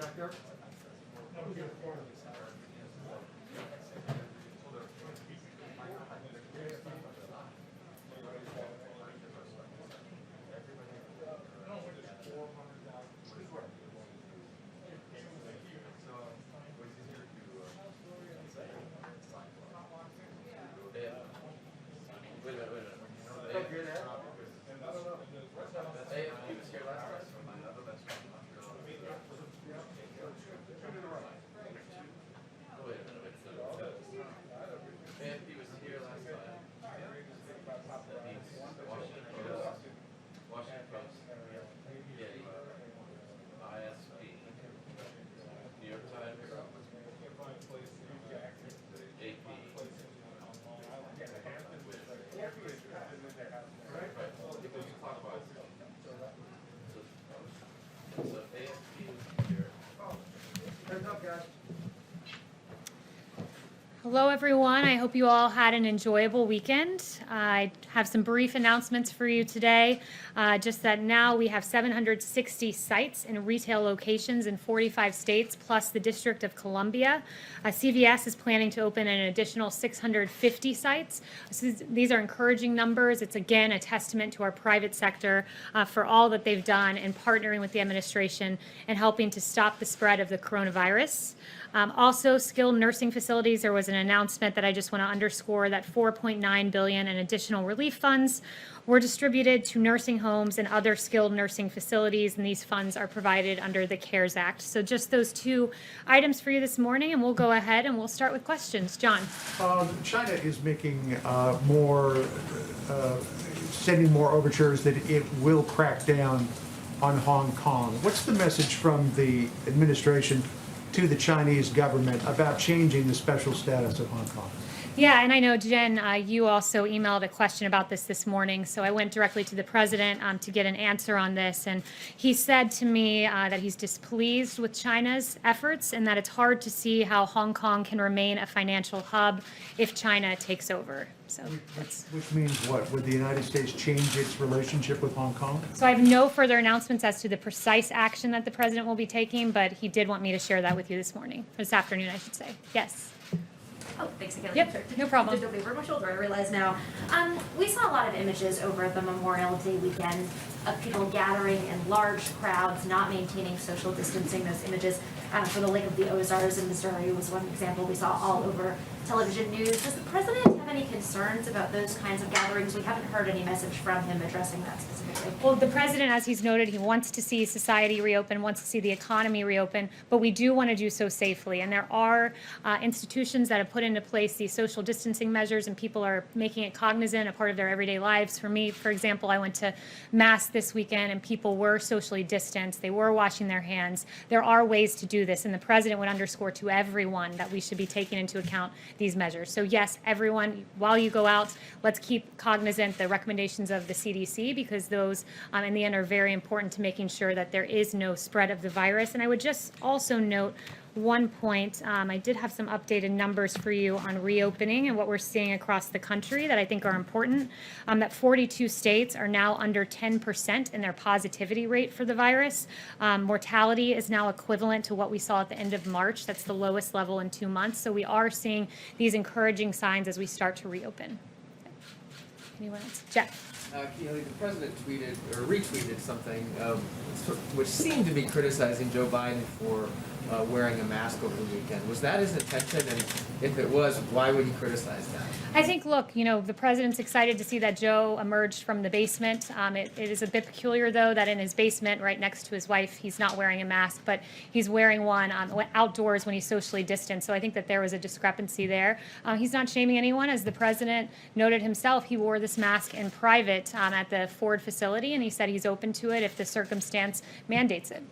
back there? Hello, everyone. I hope you all had an enjoyable weekend. I have some brief announcements for you today. Just that now we have 760 sites in retail locations in 45 states, plus the District of Columbia. CVS is planning to open an additional 650 sites. These are encouraging numbers. It's, again, a testament to our private sector for all that they've done in partnering with the administration and helping to stop the spread of the coronavirus. Also, skilled nursing facilities, there was an announcement that I just want to underscore that $4.9 billion in additional relief funds were distributed to nursing homes and other skilled nursing facilities, and these funds are provided under the CARES Act. So just those two items for you this morning, and we'll go ahead and we'll start with questions. John. China is making sending more overtures that it will crack down on Hong Kong. What's the message from the administration to the Chinese government about changing the special status of Hong Kong? Yeah, and I know, Jen, you also emailed a question about this morning, so I went directly to the president to get an answer on this, and he said to me that he's displeased with China's efforts and that it's hard to see how Hong Kong can remain a financial hub if China takes over. So which means what? Would the United States change its relationship with Hong Kong? So I have no further announcements as to the precise action that the president will be taking, but he did want me to share that with you this morning, or this afternoon, I should say. Yes. Oh, thanks again. Yep, no problem. Did over my shoulder, I realize now. We saw a lot of images over the Memorial Day weekend of people gathering in large crowds, not maintaining social distancing. Those images for the Lake of the Ozarks in Missouri was one example we saw all over television news. Does the president have any concerns about those kinds of gatherings? We haven't heard any message from him addressing that specifically. Well, the president, as he's noted, he wants to see society reopen, wants to see the economy reopen, but we do want to do so safely. And there are institutions that have put into place these social distancing measures, and people are making it cognizant, a part of their everyday lives. For me, for example, I went to Mass this weekend, and people were socially distanced. They were washing their hands. There are ways to do this, and the president would underscore to everyone that we should be taking into account these measures. So yes, everyone, while you go out, let's keep cognizant the recommendations of the CDC, because those in the end are very important to making sure that there is no spread of the virus. And I would just also note one point. I did have some updated numbers for you on reopening and what we're seeing across the country that I think are important. That 42 states are now under 10% in their positivity rate for the virus. Mortality is now equivalent to what we saw at the end of March. That's the lowest level in 2 months. So we are seeing these encouraging signs as we start to reopen. Anyone else? Jeff. Kayleigh, the president tweeted or retweeted something which seemed to be criticizing Joe Biden for wearing a mask over the weekend. Was that his intention? And if it was, why would he criticize that? I think, look, the president's excited to see that Joe emerged from the basement. It is a bit peculiar, though, that in his basement right next to his wife, he's not wearing a mask, but he's wearing one outdoors when he's socially distanced. So I think that there was a discrepancy there. He's not shaming anyone. As the president noted himself, he wore this mask in private at the Ford facility, and he said he's open to it if the circumstance mandates it.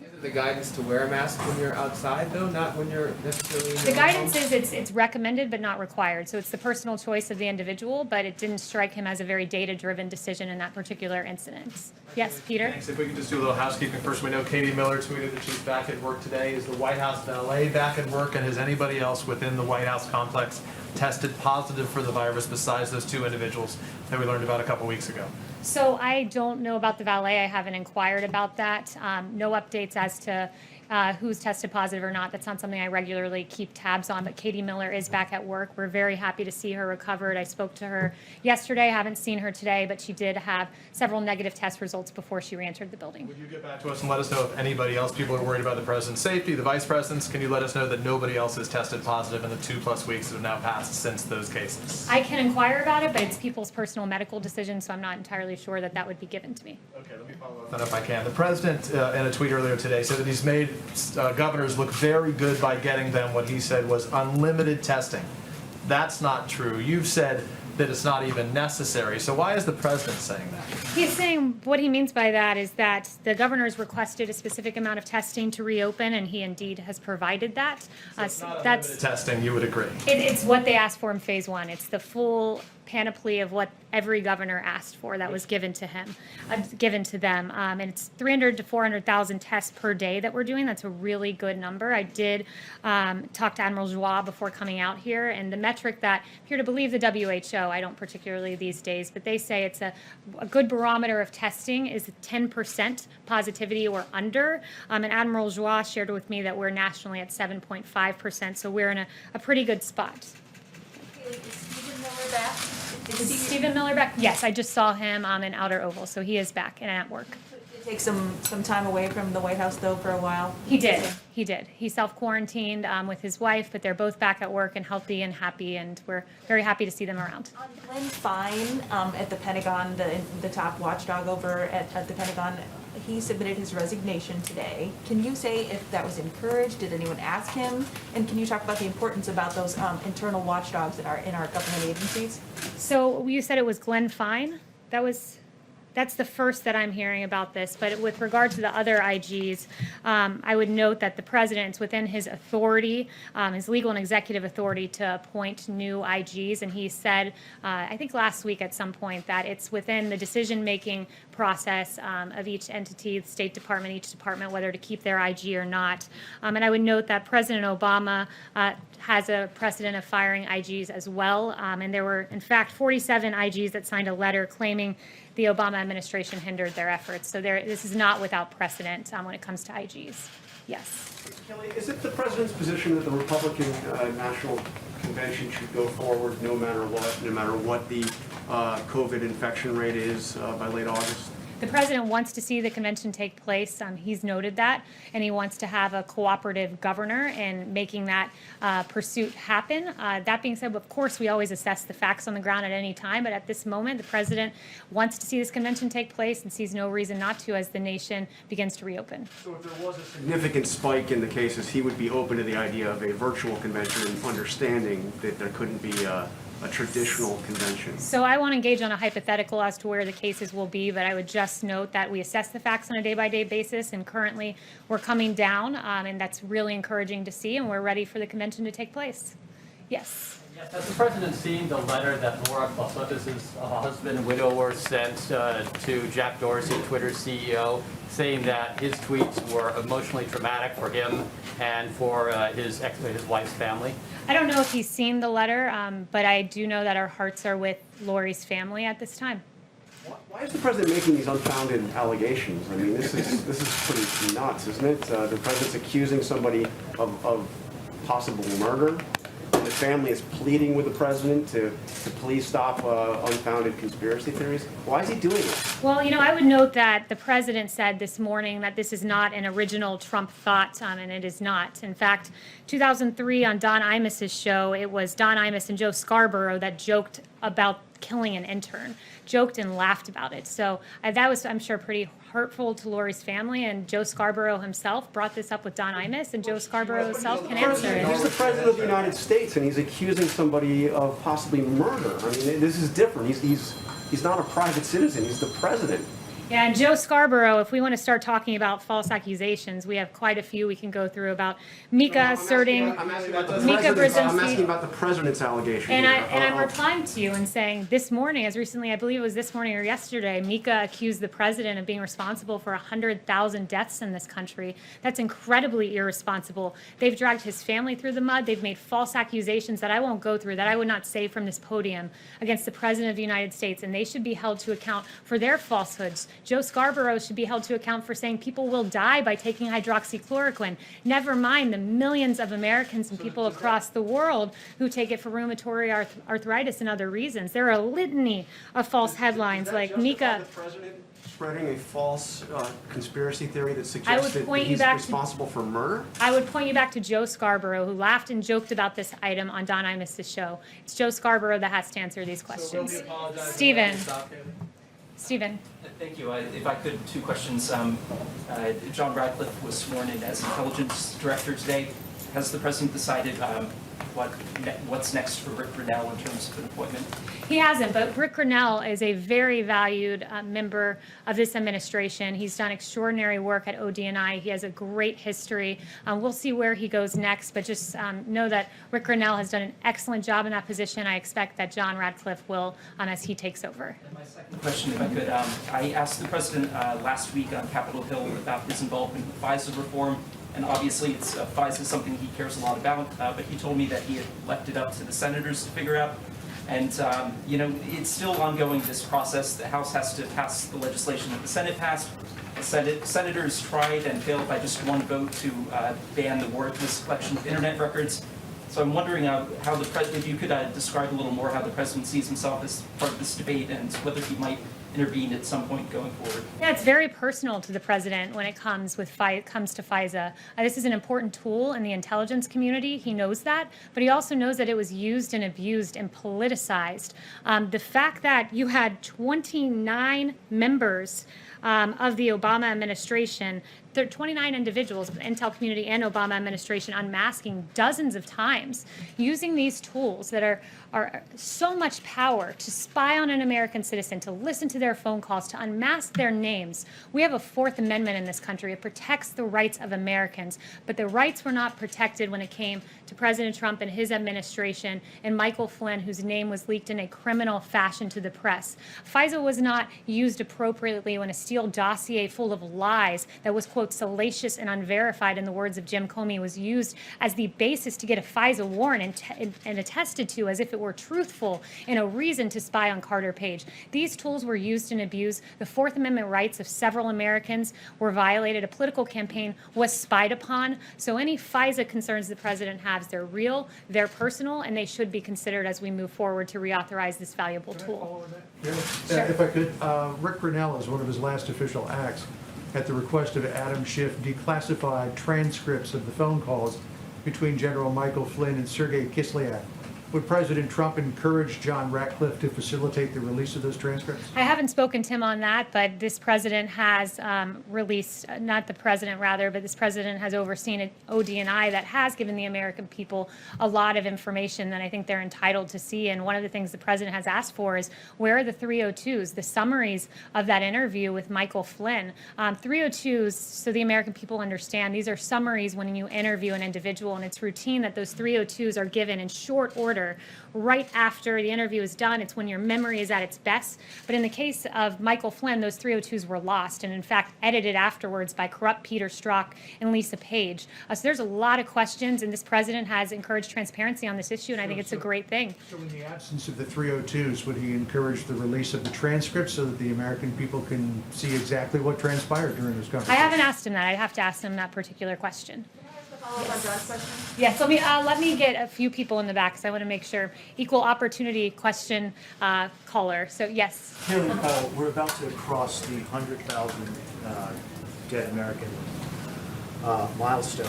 Isn't the guidance to wear a mask when you're outside, though, not when you're necessarily in your The own guidance home? is it's recommended but not required. So it's the personal choice of the individual, but it didn't strike him as a very data-driven decision in that particular incident. Yes, Peter? Thanks. If we could just do a little housekeeping first. We know Katie Miller tweeted that she's back at work today. Is the White House valet back at work, and has anybody else within the White House complex tested positive for the virus besides those two individuals that we learned about a couple weeks ago? So I don't know about the valet. I haven't inquired about that. No updates as to who's tested positive or not. That's not something I regularly keep tabs on, but Katie Miller is back at work. We're very happy to see her recovered. I spoke to her yesterday, haven't seen her today, but she did have several negative test results before she re-entered the building. Would you get back to us and let us know if anybody else, people are worried about the president's safety, the vice president's? Can you let us know that nobody else has tested positive in the 2+ weeks that have now passed since those cases? I can inquire about it, but it's people's personal medical decision, so I'm not entirely sure that that would be given to me. Okay, let me follow up then if I can. The president, in a tweet earlier today, said that he's made governors look very good by getting them what he said was unlimited testing. That's not true. You've said that it's not even necessary. So why is the president saying that? He's saying what he means by that is that the governor's requested a specific amount of testing to reopen, and he indeed has provided that. So it's not unlimited testing, you would agree? It's what they asked for in phase one. It's the full panoply of what every governor asked for that was given to him, given to them. And it's 300 to 400,000 tests per day that we're doing. That's a really good number. I did talk to Admiral Joie before coming out here, and the metric that, if you're to believe the WHO, I don't particularly these days, but they say it's a good barometer of testing is 10% positivity or under. And Admiral Joie shared with me that we're nationally at 7.5%, so we're in a pretty good spot. Is Stephen Miller back? Yes, I just saw him in Outer Oval, so he is back and at work. Did he take some time away from the White House, though, for a while? He did. He did. He self-quarantined with his wife, but they're both back at work and healthy and happy, and we're very happy to see them around. On Glenn Fine at the Pentagon, the top watchdog over at the Pentagon, he submitted his resignation today. Can you say if that was encouraged? Did anyone ask him? And can you talk about the importance about those internal watchdogs that are in our government agencies? So you said it was Glenn Fine? That's the first that I'm hearing about this. But with regard to the other IGs, I would note that the president's within his authority, his legal and executive authority to appoint new IGs. And he said, I think last week at some point, that it's within the decision-making process of each entity, the State Department, each department, whether to keep their IG or not. And I would note that President Obama has a precedent of firing IGs as well. And there were, in fact, 47 IGs that signed a letter claiming the Obama administration hindered their efforts. So this is not without precedent when it comes to IGs. Yes. Kelly, is it the president's position that the Republican National Convention should go forward no matter what the COVID infection rate is by late August? The president wants to see the convention take place. He's noted that, and he wants to have a cooperative governor in making that pursuit happen. That being said, of course, we always assess the facts on the ground at any time, but at this moment, the president wants to see this convention take place and sees no reason not to as the nation begins to reopen. So if there was a significant spike in the cases, he would be open to the idea of a virtual convention, understanding that there couldn't be a traditional convention. So I won't engage on a hypothetical as to where the cases will be, but I would just note that we assess the facts on a day-by-day basis, and currently we're coming down, and that's really encouraging to see, and we're ready for the convention to take place. Yes. Yes, has the president seen the letter that Laura Balsotis' husband and widower sent to Jack Dorsey, Twitter's CEO, saying that his tweets were emotionally traumatic for him and for his wife's family? I don't know if he's seen the letter, but I do know that our hearts are with Lori's family at this time. Why is the president making these unfounded allegations? I mean, this is pretty nuts, isn't it? The president's accusing somebody of possible murder. The family is pleading with the president to please stop unfounded conspiracy theories. Why is he doing it? Well, I would note that the president said this morning that this is not an original Trump thought, and it is not. In fact, 2003 on Don Imus's show, it was Don Imus and Joe Scarborough that joked about killing an intern, joked and laughed about it. So that was, I'm sure, pretty hurtful to Lori's family, and Joe Scarborough himself brought this up with Don Imus, and Joe Scarborough himself can answer it. He's the president of the United States, and he's accusing somebody of possibly murder. I mean, this is different. He's not a private citizen. He's the president. Yeah, and Joe Scarborough, if we want to start talking about false accusations, we have quite a few we can go through about Mika asserting, I'm asking about the Mika president's, I'm Brzezinski. asking about the president's allegation. And here. I'm replying to you and saying this morning, as recently, I believe it was this morning or yesterday, Mika accused the president of being responsible for 100,000 deaths in this country. That's incredibly irresponsible. They've dragged his family through the mud. They've made false accusations that I won't go through, that I would not say from this podium, against the president of the United States, and they should be held to account for their falsehoods, Joe Scarborough should be held to account for saying people will die by taking hydroxychloroquine. Never mind the millions of Americans and people across the world who take it for rheumatoid arthritis and other reasons. There are a litany of false headlines like Mika. The president spreading a false conspiracy theory that I suggests would that point you he's back to- responsible for murder? I would point you back to Joe Scarborough, who laughed and joked about this item on Don Imus's show. It's Joe Scarborough that has to answer these questions. So will we apologize? Stephen. and stop him? Stephen. Thank you. If I could, two questions. John Radcliffe was sworn in as intelligence director today. Has the president decided what's next for Rick Grinnell in terms of an appointment? He hasn't, but Rick Grinnell is a very valued member of this administration. He's done extraordinary work at ODNI. He has a great history. We'll see where he goes next, but just know that Rick Grinnell has done an excellent job in that position. I expect that John Radcliffe will as he takes over. And my second question, if I could, I asked the president last week on Capitol Hill about his involvement in FISA reform. And obviously, FISA is something he cares a lot about, but he told me that he had left it up to the senators to figure out. And, it's still ongoing, this process. The House has to pass the legislation that the Senate passed. The senators tried and failed by just one vote to ban the warrantless collection of internet records. So I'm wondering if you could describe a little more how the president sees himself as part of this debate and whether he might intervene at some point going forward. Yeah, it's very personal to the president when it comes to FISA. This is an important tool in the intelligence community. He knows that, but he also knows that it was used and abused and politicized. The fact that you had 29 members of the Obama administration, there are 29 individuals, Intel community and Obama administration, unmasking dozens of times, using these tools that are so much power to spy on an American citizen, to listen to their phone calls, to unmask their names. We have a Fourth Amendment in this country. It protects the rights of Americans, but the rights were not protected when it came to President Trump and his administration and Michael Flynn, whose name was leaked in a criminal fashion to the press. FISA was not used appropriately when a Steele dossier full of lies that was, quote, salacious and unverified, in the words of Jim Comey, was used as the basis to get a FISA warrant and attested to as if it were truthful and a reason to spy on Carter Page. These tools were used and abused. The Fourth Amendment rights of several Americans were violated. A political campaign was spied upon. So any FISA concerns the president has, they're real, they're personal, and they should be considered as we move forward to reauthorize this valuable tool. Yeah, if I could, Rick Grinnell, as one of his last official acts, at the request of Adam Schiff, declassified transcripts of the phone calls between General Michael Flynn and Sergei Kislyak. Would President Trump encourage John Ratcliffe to facilitate the release of those transcripts? I haven't spoken to him on that, but this president has released, not the president rather, but this president has overseen an ODNI that has given the American people a lot of information that I think they're entitled to see. And one of the things the president has asked for is, where are the 302s, the summaries of that interview with Michael Flynn? 302s, so the American people understand, these are summaries when you interview an individual, and it's routine that those 302s are given in short order right after the interview is done. It's when your memory is at its best. But in the case of Michael Flynn, those 302s were lost and, in fact, edited afterwards by corrupt Peter Strzok and Lisa Page. So there's a lot of questions, and this president has encouraged transparency on this issue, and I think it's a great thing. So in the absence of the 302s, would he encourage the release of the transcripts so that the American people can see exactly what transpired during this conversation? I haven't asked him that. I'd have to ask him that particular question. Follow up on John's question? Yes, let me get a few people in the back, because I want to make sure. Equal opportunity question caller. So yes. Kayleigh, we're about to cross the 100,000 dead American milestone.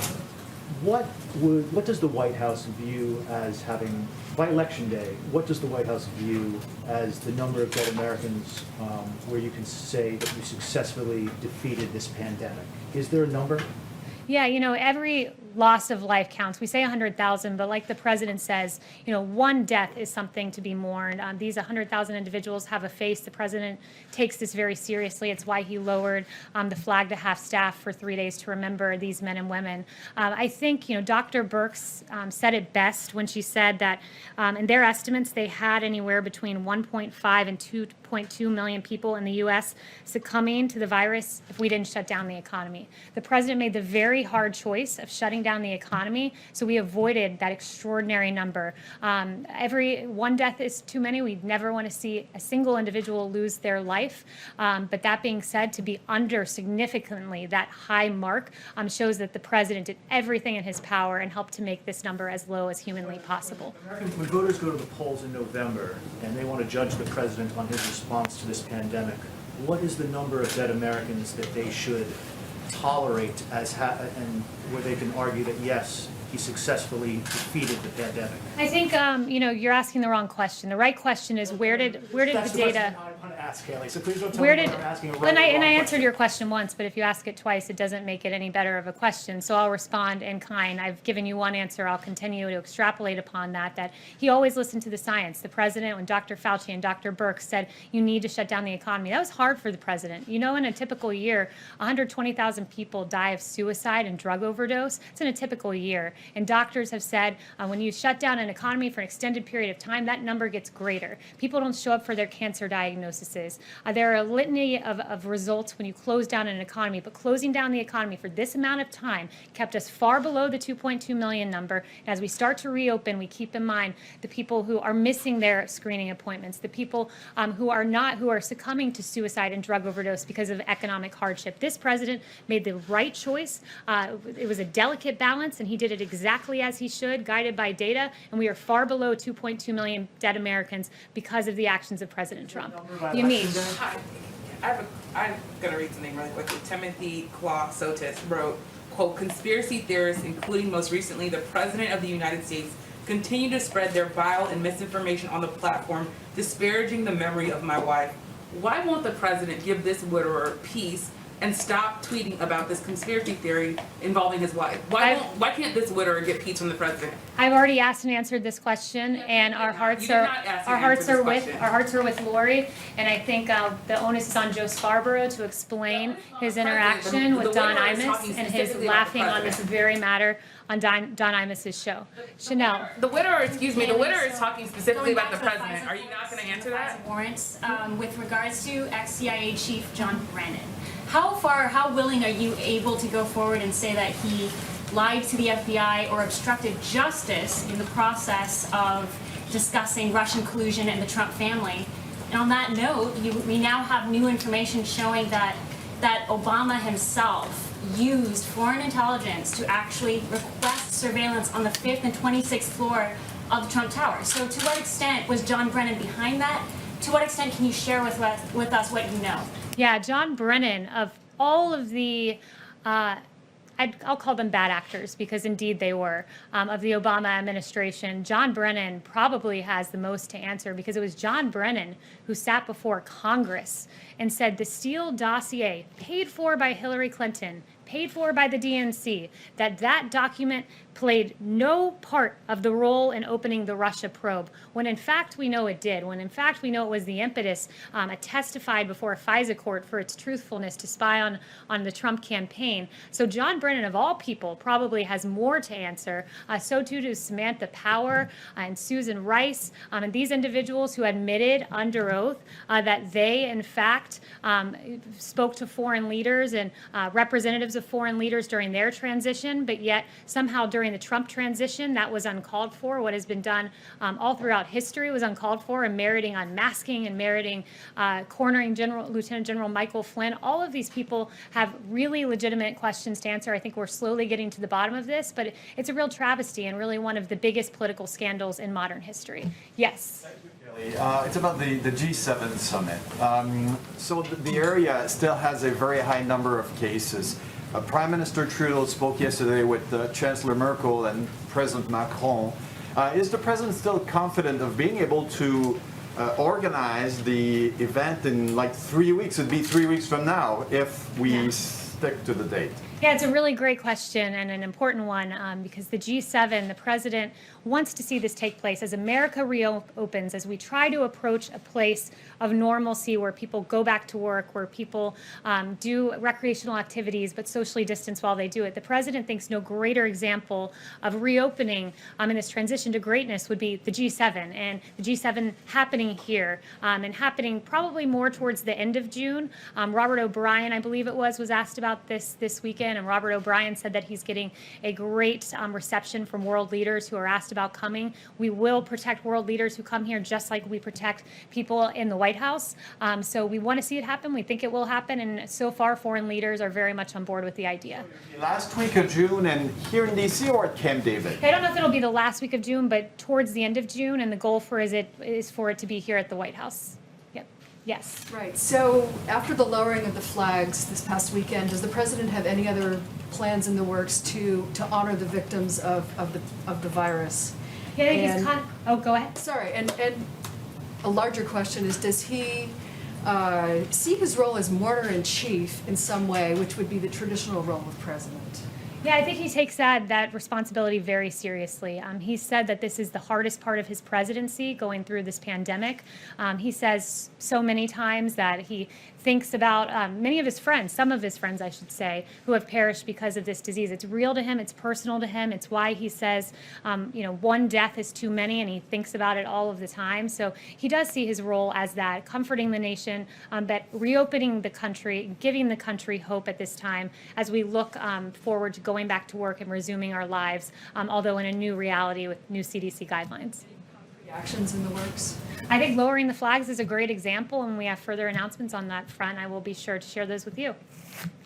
What does the White House view as having, by Election Day, what does the White House view as the number of dead Americans where you can say that you successfully defeated this pandemic? Is there a number? Yeah, every loss of life counts. We say 100,000, but like the president says, one death is something to be mourned. These 100,000 individuals have a face. The president takes this very seriously. It's why he lowered the flag to half-staff for 3 days to remember these men and women. I think, Dr. Birx said it best when she said that in their estimates, they had anywhere between 1.5 and 2.2 million people in the U.S. succumbing to the virus if we didn't shut down the economy. The president made the very very hard choice of shutting down the economy. So we avoided that extraordinary number. Every one death is too many. We never want to see a single individual lose their life. But that being said, to be under significantly that high mark shows that the president did everything in his power and helped to make this number as low as humanly possible. When voters go to the polls in November and they want to judge the president on his response to this pandemic, what is the number of dead Americans that they should tolerate and where they can argue that yes, he successfully defeated the pandemic? I think you're asking the wrong question. The right question is where did That's the the data? question I want to ask, Kayleigh, so please don't tell Where me did, that I'm asking a and right or I wrong answered question. your question once, but if you ask it twice, it doesn't make it any better of a question. So I'll respond in kind. I've given you one answer. I'll continue to extrapolate upon that he always listened to the science. The president, when Dr. Fauci and Dr. Birx said, you need to shut down the economy, that was hard for the president. In a typical year, 120,000 people die of suicide and drug overdose. It's in a typical year. And doctors have said, when you shut down an economy for an extended period of time, that number gets greater. People don't show up for their cancer diagnoses. There are a litany of results when you close down an economy, but closing down the economy for this amount of time kept us far below the 2.2 million number. And as we start to reopen, we keep in mind the people who are missing their screening appointments, the people who are succumbing to suicide and drug overdose because of economic hardship. This president made the right choice. It was a delicate balance, and he did it exactly as he should, guided by data, and we are far below 2.2 million dead Americans because of the actions of President Trump. You mean? I'm going to read something really quickly. Timothy Claw Sotis wrote, quote, conspiracy theorists, including most recently the President of the United States, continue to spread their vile and misinformation on the platform, disparaging the memory of my wife. Why won't the President give this widower peace and stop tweeting about this conspiracy theory involving his wife? Why can't this widower get peace from the president? I've already asked and answered this question, and our hearts are with Lori, and I think the onus is on Joe Scarborough to explain his interaction with Don Imus and his laughing on this very matter on Don Imus's show. Chanel. The widower is talking specifically about the president. Are you not going to answer that? Warrants with regards to ex-CIA Chief John Brennan. How willing are you able to go forward and say that he lied to the FBI or obstructed justice in the process of discussing Russian collusion and the Trump family? And on that note, we now have new information showing that Obama himself used foreign intelligence to actually request surveillance on the 5th and 26th floor of the Trump Tower. So to what extent was John Brennan behind that? To what extent can you share with us what you know? Yeah, John Brennan, of all of the, I'll call them bad actors because indeed they were, of the Obama administration, John Brennan probably has the most to answer because it was John Brennan who sat before Congress and said the Steele dossier, paid for by Hillary Clinton, paid for by the DNC, that document played no part of the role in opening the Russia probe, when in fact we know it did, when in fact we know it was the impetus testified before a FISA court for its truthfulness to spy on the Trump campaign. So John Brennan, of all people, probably has more to answer. So too does Samantha Power and Susan Rice, and these individuals who admitted under oath that they, in fact, spoke to foreign leaders and representatives of foreign leaders during their transition, but yet somehow during the Trump transition, that was uncalled for. What has been done all throughout history was uncalled for, and meriting unmasking and meriting cornering Lieutenant General Michael Flynn. All of these people have really legitimate questions to answer. I think we're slowly getting to the bottom of this, but it's a real travesty and really one of the biggest political scandals in modern history. Yes. It's about the G7 summit. So the area still has a very high number of cases. Prime Minister Trudeau spoke yesterday with Chancellor Merkel and President Macron. Is the president still confident of being able to organize the event in like 3 weeks? It'd be 3 weeks from now if we stick to the date. Yeah, it's a really great question and an important one because the G7, the president wants to see this take place as America reopens, as we try to approach a place of normalcy where people go back to work, where people do recreational activities but socially distance while they do it. The president thinks no greater example of reopening in this transition to greatness would be the G7, and the G7 happening here and happening probably more towards the end of June. Robert O'Brien, I believe it was asked about about this weekend, and Robert O'Brien said that he's getting a great reception from world leaders who are asked about coming. We will protect world leaders who come here just like we protect people in the White House. So we want to see it happen. We think it will happen, and so far foreign leaders are very much on board with the idea. Last week of June and here in DC or at Camp David? I don't know if it'll be the last week of June, but towards the end of June, and the goal is for it to be here at the White House. Yep. Yes. Right, so after the lowering of the flags this past weekend, does the president have any other plans in the works to honor the victims of the virus? Yeah, I think And- oh, go ahead. Sorry, and a larger question is, does he see his role as mourner-in-chief in some way, which would be the traditional role of president? Yeah, I think he takes that responsibility very seriously. He said that this is the hardest part of his presidency, going through this pandemic. He says so many times that he thinks about many of his friends, some of his friends, I should say, who have perished because of this disease. It's real to him. It's personal to him. It's why he says, one death is too many, and he thinks about it all of the time. So he does see his role as that, comforting the nation, but reopening the country, giving the country hope at this time as we look forward to going back to work and resuming our lives, although in a new reality with new CDC guidelines. Actions in the works? I think lowering the flags is a great example, and we have further announcements on that front. I will be sure to share those with you.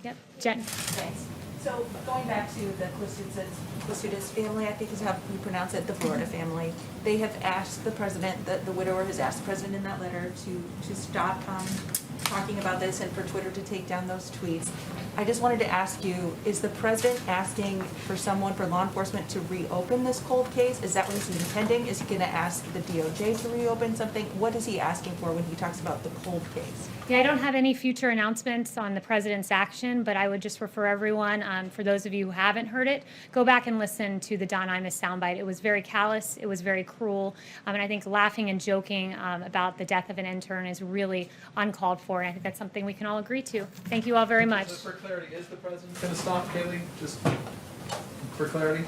Yep, Jen. Thanks. So going back to the Clostudes family, I think is how you pronounce it, the Florida family, they have asked the president, the widower has asked the president in that letter to stop talking about this and for Twitter to take down those tweets. I just wanted to ask you, is the president asking for someone, for law enforcement, to reopen this cold case? Is that what he's intending? Is he going to ask the DOJ to reopen something? What is he asking for when he talks about the cold case? Yeah, I don't have any future announcements on the president's action, but I would just refer everyone, for those of you who haven't heard it, go back and listen to the Don Imus soundbite. It was very callous, it was very cruel, and I think laughing and joking about the death of an intern is really uncalled for, and I think that's something we can all agree to. Thank you all very much. Just for clarity, is the president going to stop, Kayleigh? Just for clarity?